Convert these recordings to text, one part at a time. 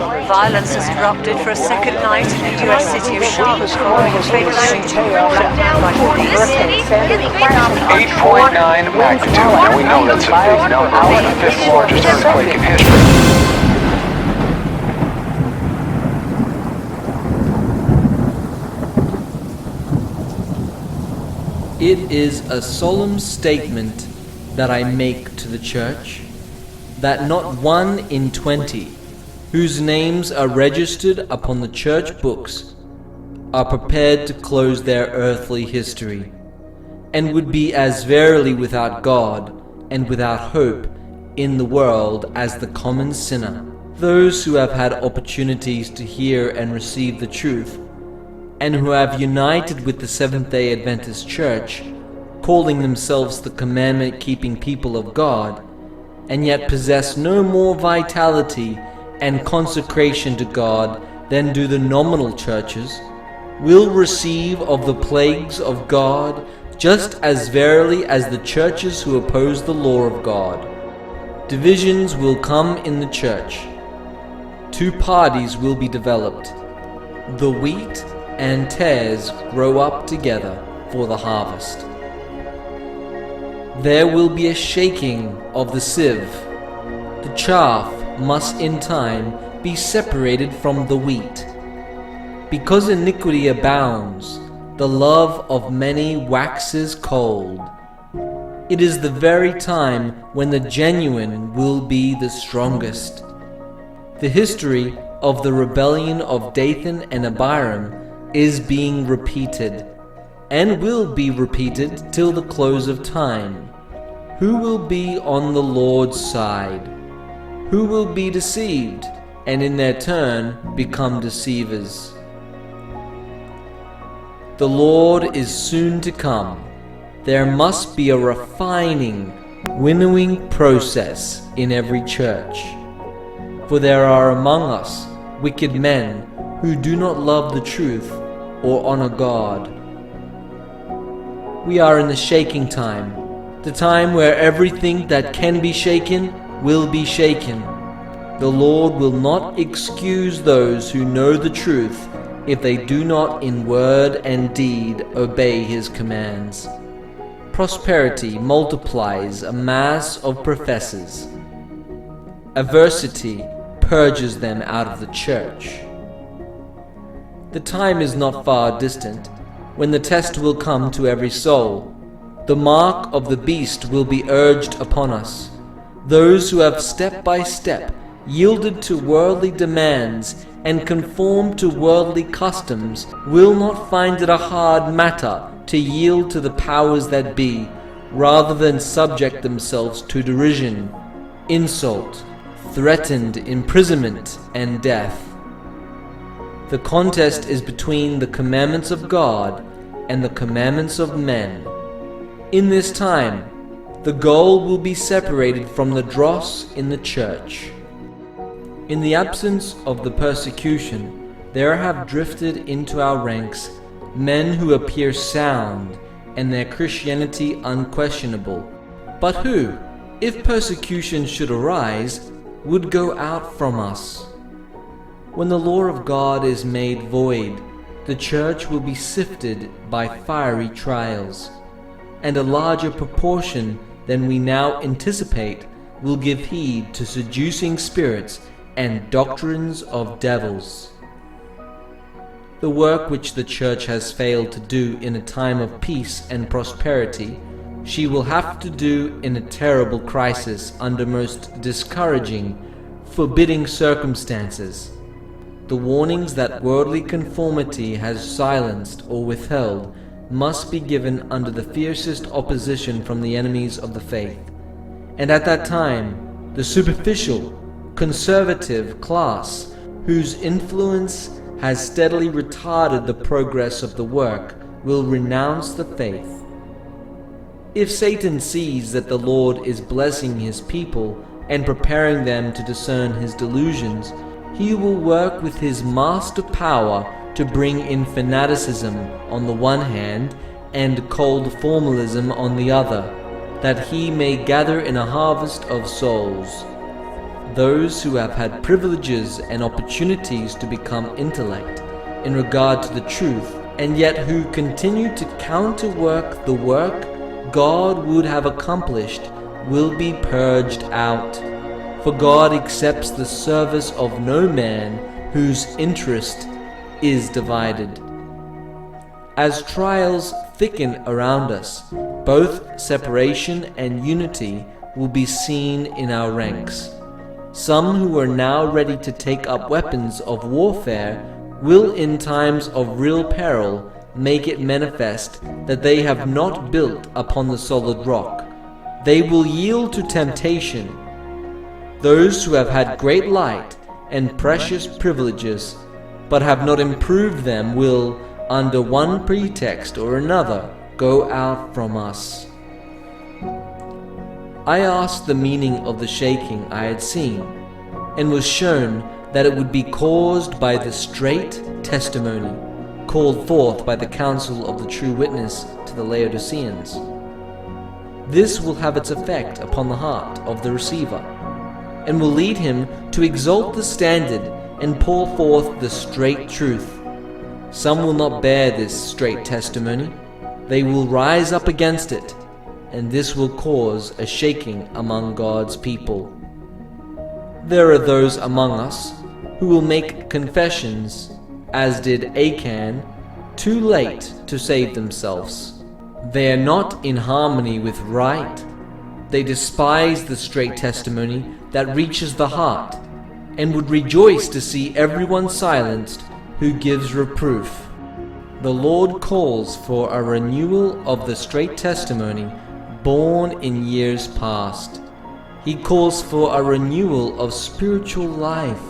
Violence has erupted for a second night in the U.S. city of Charlotte following a fatal shooting shut down by police. 8.9 magnitude. Now we know that's a big number. It's the fifth largest earthquake in history. It is a solemn statement that I make to the church that not 1 in 20 whose names are registered upon the church books are prepared to close their earthly history, and would be as verily without God and without hope in the world as the common sinner. Those who have had opportunities to hear and receive the truth, and who have united with the Seventh-day Adventist Church, calling themselves the commandment-keeping people of God, and yet possess no more vitality and consecration to God than do the nominal churches, will receive of the plagues of God just as verily as the churches who oppose the law of God. Divisions will come in the church. 2 parties will be developed. The wheat and tares grow up together for the harvest. There will be a shaking of the sieve. The chaff must in time be separated from the wheat. Because iniquity abounds, the love of many waxes cold. It is the very time when the genuine will be the strongest. The history of the rebellion of Dathan and Abiram is being repeated, and will be repeated till the close of time. Who will be on the Lord's side? Who will be deceived, and in their turn become deceivers? The Lord is soon to come. There must be a refining, winnowing process in every church. For there are among us wicked men who do not love the truth or honor God. We are in the shaking time, the time where everything that can be shaken will be shaken. The Lord will not excuse those who know the truth if they do not in word and deed obey His commands. Prosperity multiplies a mass of professors. Adversity purges them out of the church. The time is not far distant when the test will come to every soul. The mark of the beast will be urged upon us. Those who have step by step yielded to worldly demands and conformed to worldly customs will not find it a hard matter to yield to the powers that be, rather than subject themselves to derision, insult, threatened imprisonment, and death. The contest is between the commandments of God and the commandments of men. In this time, the gold will be separated from the dross in the church. In the absence of the persecution, there have drifted into our ranks men who appear sound and their Christianity unquestionable, but who, if persecution should arise, would go out from us. When the law of God is made void, the church will be sifted by fiery trials, and a larger proportion than we now anticipate will give heed to seducing spirits and doctrines of devils. The work which the church has failed to do in a time of peace and prosperity, she will have to do in a terrible crisis under most discouraging, forbidding circumstances. The warnings that worldly conformity has silenced or withheld must be given under the fiercest opposition from the enemies of the faith. And at that time, the superficial, conservative class, whose influence has steadily retarded the progress of the work, will renounce the faith. If Satan sees that the Lord is blessing His people and preparing them to discern His delusions, he will work with his master power to bring in fanaticism on the one hand and cold formalism on the other, that he may gather in a harvest of souls. those who have had privileges and opportunities to become intellect in regard to the truth, and yet who continue to counterwork the work God would have accomplished, will be purged out. For God accepts the service of no man whose interest is divided. As trials thicken around us, both separation and unity will be seen in our ranks. Some who are now ready to take up weapons of warfare will in times of real peril make it manifest that they have not built upon the solid rock. They will yield to temptation. Those who have had great light and precious privileges, but have not improved them, will, under one pretext or another, go out from us. I asked the meaning of the shaking I had seen, and was shown that it would be caused by the straight testimony called forth by the counsel of the true witness to the Laodiceans. This will have its effect upon the heart of the receiver, and will lead him to exalt the standard and pour forth the straight truth. Some will not bear this straight testimony. They will rise up against it, and this will cause a shaking among God's people. There are those among us who will make confessions, as did Achan, too late to save themselves. They are not in harmony with right. They despise the straight testimony that reaches the heart, and would rejoice to see everyone silenced who gives reproof. The Lord calls for a renewal of the straight testimony born in years past. He calls for a renewal of spiritual life.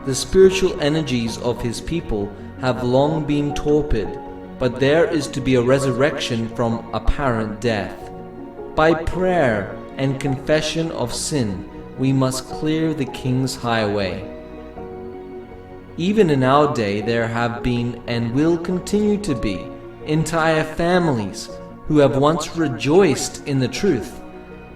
The spiritual energies of His people have long been torpid, but there is to be a resurrection from apparent death. By prayer and confession of sin, we must clear the King's highway. Even in our day there have been and will continue to be entire families who have once rejoiced in the truth,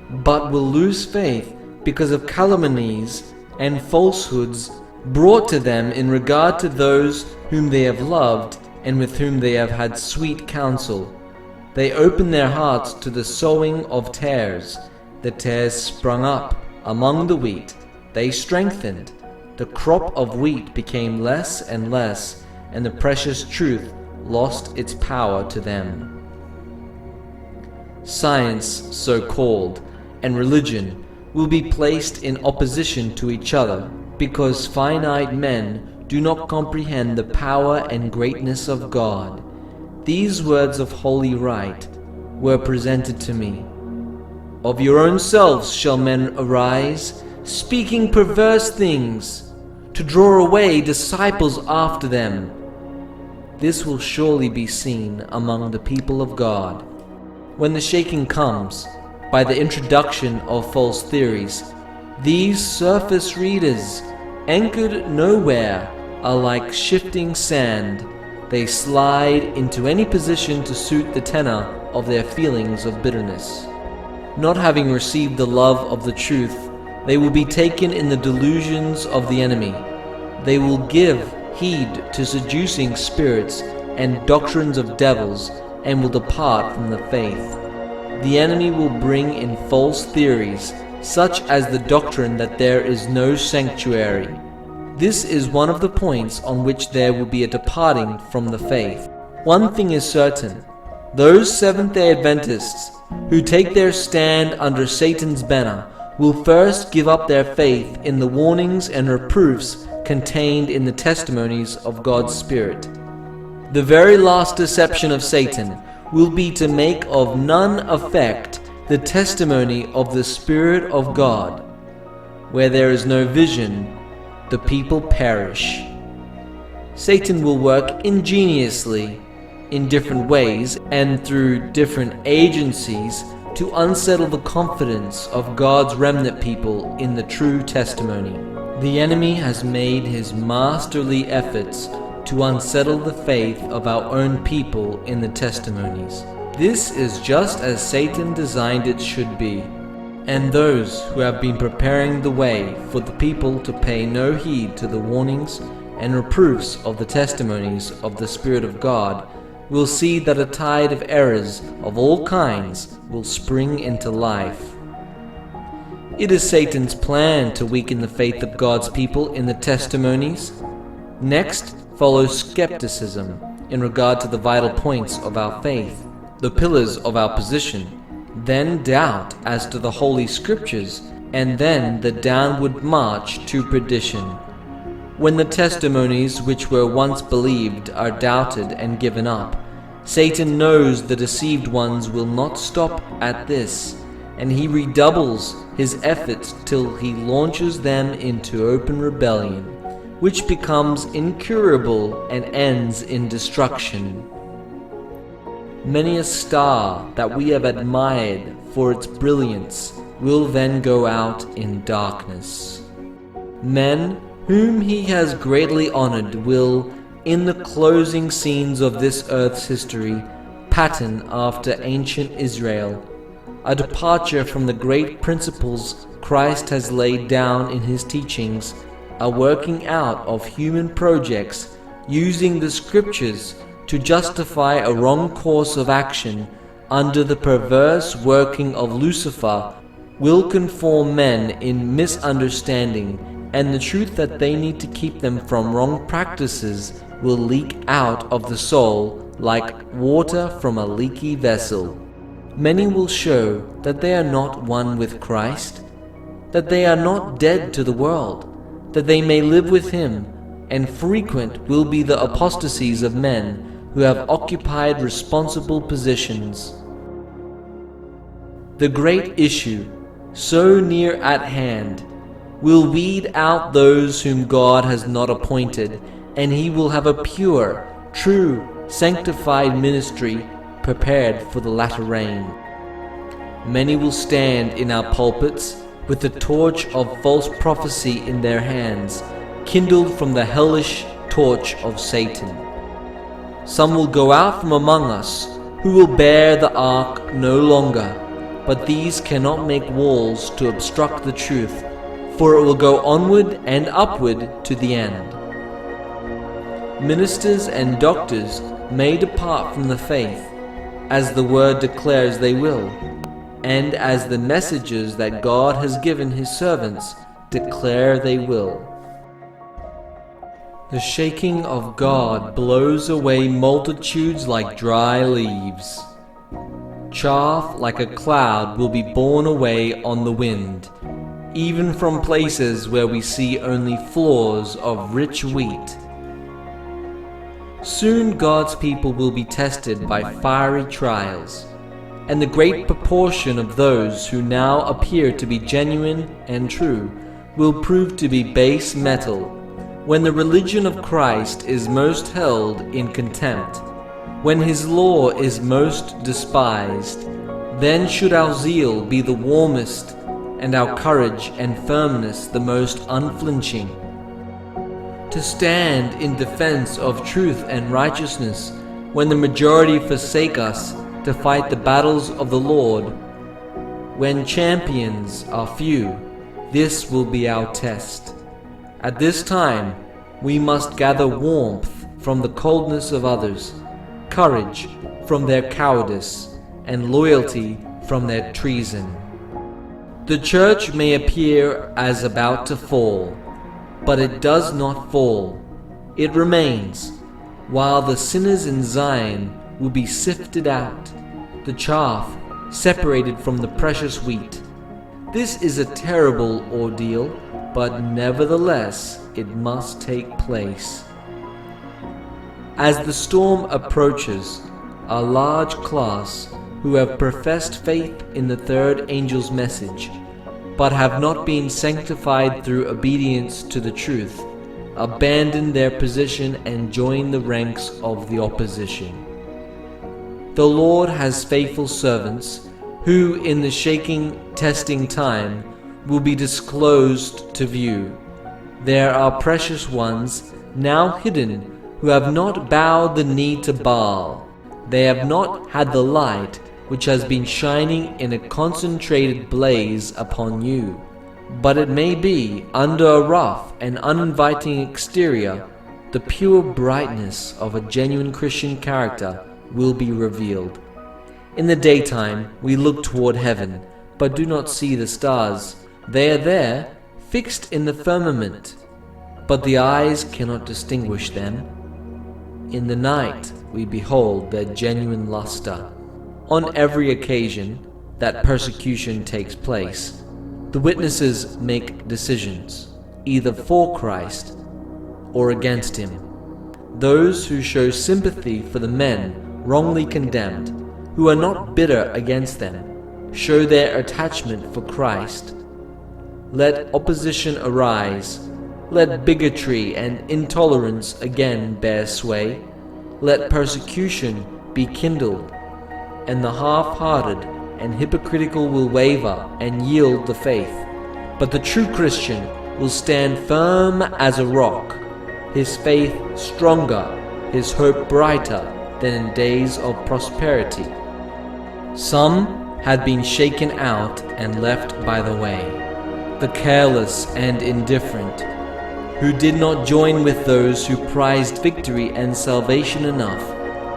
but will lose faith because of calumnies and falsehoods brought to them in regard to those whom they have loved and with whom they have had sweet counsel. They opened their hearts to the sowing of tares. The tares sprung up among the wheat. They strengthened. The crop of wheat became less and less, and the precious truth lost its power to them. Science, so called, and religion will be placed in opposition to each other, because finite men do not comprehend the power and greatness of God. These words of holy right were presented to me. Of your own selves shall men arise, speaking perverse things, to draw away disciples after them. This will surely be seen among the people of God. When the shaking comes, by the introduction of false theories, these surface readers, anchored nowhere, are like shifting sand. They slide into any position to suit the tenor of their feelings of bitterness. Not having received the love of the truth, they will be taken in the delusions of the enemy. They will give heed to seducing spirits and doctrines of devils, and will depart from the faith. The enemy will bring in false theories, such as the doctrine that there is no sanctuary. This is one of the points on which there will be a departing from the faith. One thing is certain: those Seventh-day Adventists who take their stand under Satan's banner will first give up their faith in the warnings and reproofs contained in the testimonies of God's Spirit. The very last deception of Satan will be to make of none effect the testimony of the Spirit of God. Where there is no vision, the people perish. Satan will work ingeniously in different ways and through different agencies to unsettle the confidence of God's remnant people in the true testimony. The enemy has made his masterly efforts to unsettle the faith of our own people in the testimonies. This is just as Satan designed it should be, and those who have been preparing the way for the people to pay no heed to the warnings and reproofs of the testimonies of the Spirit of God will see that a tide of errors of all kinds will spring into life. It is Satan's plan to weaken the faith of God's people in the testimonies. Next follows skepticism in regard to the vital points of our faith, the pillars of our position, then doubt as to the Holy Scriptures, and then the downward march to perdition. When the testimonies which were once believed are doubted and given up, Satan knows the deceived ones will not stop at this, and he redoubles his efforts till he launches them into open rebellion, which becomes incurable and ends in destruction. Many a star that we have admired for its brilliance will then go out in darkness. Men whom he has greatly honored will, in the closing scenes of this earth's history, pattern after ancient Israel, a departure from the great principles Christ has laid down in his teachings, a working out of human projects using the Scriptures to justify a wrong course of action under the perverse working of Lucifer, will conform men in misunderstanding, and the truth that they need to keep them from wrong practices will leak out of the soul like water from a leaky vessel. Many will show that they are not one with Christ, that they are not dead to the world, that they may live with him, and frequent will be the apostasies of men who have occupied responsible positions. The great issue, so near at hand, will weed out those whom God has not appointed, and he will have a pure, true, sanctified ministry prepared for the latter rain. Many will stand in our pulpits with the torch of false prophecy in their hands, kindled from the hellish torch of Satan. Some will go out from among us, who will bear the ark no longer, but these cannot make walls to obstruct the truth, for it will go onward and upward to the end. Ministers and doctors may depart from the faith, as the Word declares they will, and as the messages that God has given his servants declare they will. The shaking of God blows away multitudes like dry leaves. Chaff like a cloud will be borne away on the wind, even from places where we see only floors of rich wheat. Soon God's people will be tested by fiery trials, and the great proportion of those who now appear to be genuine and true will prove to be base metal, when the religion of Christ is most held in contempt, when his law is most despised. Then should our zeal be the warmest, and our courage and firmness the most unflinching. To stand in defense of truth and righteousness, when the majority forsake us to fight the battles of the Lord, when champions are few, this will be our test. At this time, we must gather warmth from the coldness of others, courage from their cowardice, and loyalty from their treason. The church may appear as about to fall, but it does not fall. It remains, while the sinners in Zion will be sifted out, the chaff separated from the precious wheat. This is a terrible ordeal, but nevertheless it must take place. As the storm approaches, a large class who have professed faith in the third angel's message, but have not been sanctified through obedience to the truth, abandon their position and join the ranks of the opposition. The Lord has faithful servants who, in the shaking, testing time, will be disclosed to view. There are precious ones now hidden who have not bowed the knee to Baal. They have not had the light which has been shining in a concentrated blaze upon you. But it may be, under a rough and uninviting exterior, the pure brightness of a genuine Christian character will be revealed. In the daytime we look toward heaven, but do not see the stars. They are there, fixed in the firmament, but the eyes cannot distinguish them. In the night we behold their genuine luster. On every occasion that persecution takes place, the witnesses make decisions, either for Christ or against him. Those who show sympathy for the men wrongly condemned, who are not bitter against them, show their attachment for Christ. Let opposition arise. Let bigotry and intolerance again bear sway. Let persecution be kindled, and the half-hearted and hypocritical will waver and yield the faith. But the true Christian will stand firm as a rock, his faith stronger, his hope brighter than in days of prosperity. Some had been shaken out and left by the way, the careless and indifferent, who did not join with those who prized victory and salvation enough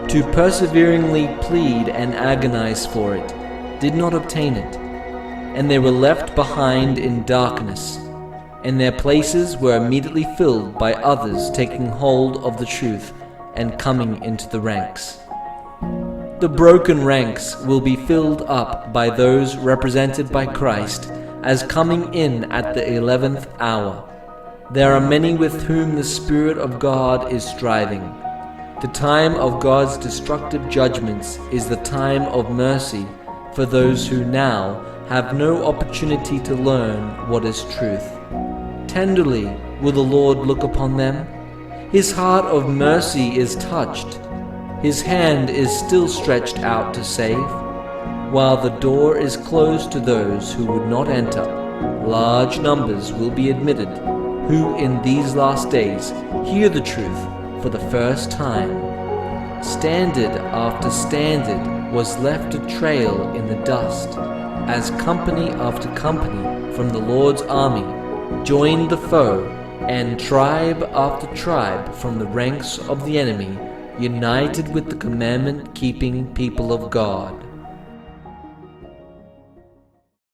to perseveringly plead and agonize for it, did not obtain it, and they were left behind in darkness, and their places were immediately filled by others taking hold of the truth and coming into the ranks. The broken ranks will be filled up by those represented by Christ as coming in at the 11th hour. There are many with whom the Spirit of God is striving. The time of God's destructive judgments is the time of mercy for those who now have no opportunity to learn what is truth. Tenderly will the Lord look upon them. His heart of mercy is touched. His hand is still stretched out to save. While the door is closed to those who would not enter, large numbers will be admitted, who in these last days hear the truth for the first time. Standard after standard was left to trail in the dust, as company after company from the Lord's army joined the foe, and tribe after tribe from the ranks of the enemy united with the commandment-keeping people of God.